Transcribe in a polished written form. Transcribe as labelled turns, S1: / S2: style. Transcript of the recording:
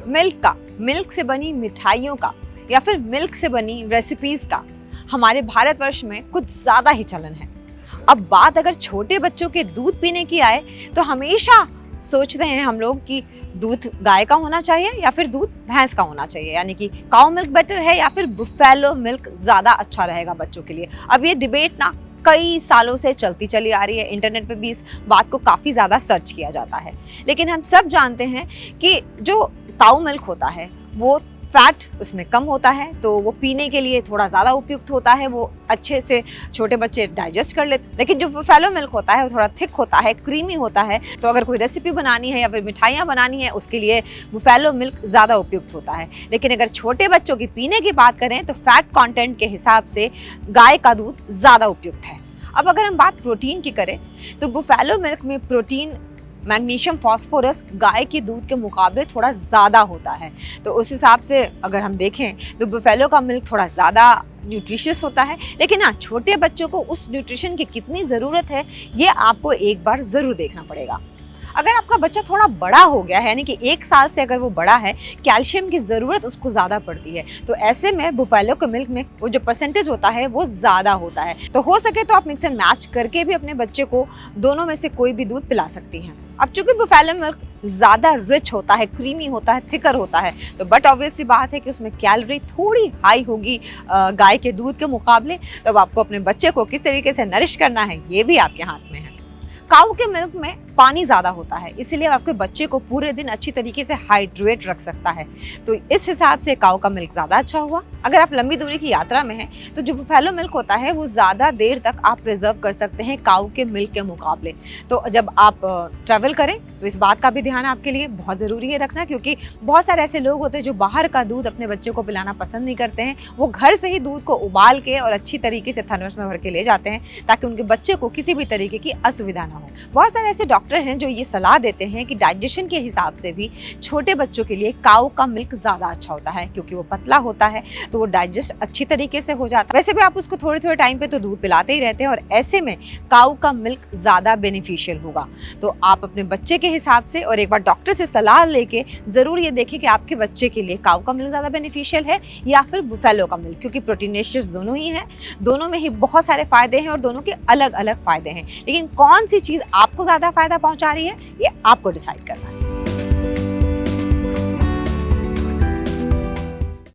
S1: Milk का, milk से बनी मिठाइयों का या फिर मिल्क से बनी रेसिपीज का हमारे भारतवर्ष में कुछ ज्यादा ही चलन है। अब बात अगर छोटे बच्चों के दूध पीने की आए तो हमेशा सोचते हैं हम लोग कि दूध गाय का होना चाहिए या फिर दूध भैंस का होना चाहिए, यानी कि काउ मिल्क बेटर है या फिर बुफेलो मिल्क ज्यादा अच्छा रहेगा बच्चों के लिए। अब ये डिबेट ना कई सालों से चलती चली आ रही है, इंटरनेट पे भी इस बात को काफ़ी ज़्यादा सर्च किया जाता है। लेकिन हम सब जानते हैं कि जो काउ मिल्क होता है वो फैट उसमें कम होता है, तो वो पीने के लिए थोड़ा ज़्यादा उपयुक्त होता है, वो अच्छे से छोटे बच्चे डाइजेस्ट कर लेते। लेकिन जो बुफेलो मिल्क होता है वो थोड़ा थिक होता है, क्रीमी होता है, तो अगर कोई रेसिपी बनानी है या फिर मिठाइयाँ बनानी है उसके लिए बुफेलो मिल्क ज़्यादा उपयुक्त होता है। लेकिन अगर छोटे बच्चों की पीने की बात करें तो फैट कॉन्टेंट के हिसाब से गाय का दूध ज़्यादा उपयुक्त है। अब अगर हम बात प्रोटीन की करें तो बुफेलो मिल्क में प्रोटीन, मैग्नीशियम, फास्फोरस गाय के दूध के मुकाबले थोड़ा ज़्यादा होता है। तो उस हिसाब से अगर हम देखें तो बुफेलो का मिल्क थोड़ा ज़्यादा न्यूट्रिशियस होता है। लेकिन हाँ, छोटे बच्चों को उस न्यूट्रिशन की कितनी ज़रूरत है ये आपको एक बार ज़रूर देखना पड़ेगा। अगर आपका बच्चा थोड़ा बड़ा हो गया है, यानी कि 1 साल से अगर वो बड़ा है, कैल्शियम की ज़रूरत उसको ज़्यादा पड़ती है, तो ऐसे में बुफेलो के मिल्क में वो जो परसेंटेज होता है वो ज़्यादा होता है। तो हो सके तो आप मिक्स एंड मैच करके भी अपने बच्चे को दोनों में से कोई भी दूध पिला सकती हैं। अब चूंकि बुफेलो मिल्क ज़्यादा रिच होता है, क्रीमी होता है, थिकर होता है, तो बट ऑब्वियस सी बात है कि उसमें कैलोरी थोड़ी हाई होगी गाय के दूध के मुकाबले। तो अब आपको अपने बच्चे को किस तरीके से नरिश करना है ये भी आपके हाथ में है। काऊ के मिल्क में पानी ज़्यादा होता है, इसलिए आपके बच्चे को पूरे दिन अच्छी तरीके से हाइड्रेट रख सकता है, तो इस हिसाब से काऊ का मिल्क ज़्यादा अच्छा हुआ। अगर आप लंबी दूरी की यात्रा में हैं तो जो बुफेलो मिल्क होता है वो ज़्यादा देर तक आप प्रिजर्व कर सकते हैं काऊ के मिल्क के मुकाबले। तो जब आप ट्रैवल करें तो इस बात का भी ध्यान आपके लिए बहुत ज़रूरी है रखना, क्योंकि बहुत सारे ऐसे लोग होते हैं जो बाहर का दूध अपने बच्चे को पिलाना पसंद नहीं करते हैं। वो घर से ही दूध को उबाल के और अच्छी तरीके से थर्मस में भर के ले जाते हैं ताकि उनके बच्चे को किसी भी तरीके की असुविधा ना हो। बहुत सारे ऐसे डॉक्टर हैं जो ये सलाह देते हैं कि डाइजेशन के हिसाब से भी छोटे बच्चों के लिए काऊ का मिल्क ज़्यादा अच्छा होता है, क्योंकि वो पतला होता है तो वो डाइजेस्ट अच्छी तरीके से हो जाता है। वैसे भी आप उसको थोड़े थोड़े टाइम पे तो दूध पिलाते ही रहते हैं और ऐसे में काऊ का मिल्क ज़्यादा बेनिफिशियल होगा। तो आप अपने बच्चे के हिसाब से और एक बार डॉक्टर से सलाह लेके ज़रूर ये देखें कि आपके बच्चे के लिए काऊ का मिल्क ज़्यादा बेनिफिशियल है या फिर बुफेलो का मिल्क, क्योंकि प्रोटीनेशियस दोनों ही हैं, दोनों में ही बहुत सारे फ़ायदे हैं और दोनों के अलग अलग फ़ायदे हैं। लेकिन कौन सी चीज़ आपको ज़्यादा फ़ायदा पहुँचा रही है ये आपको डिसाइड करना है।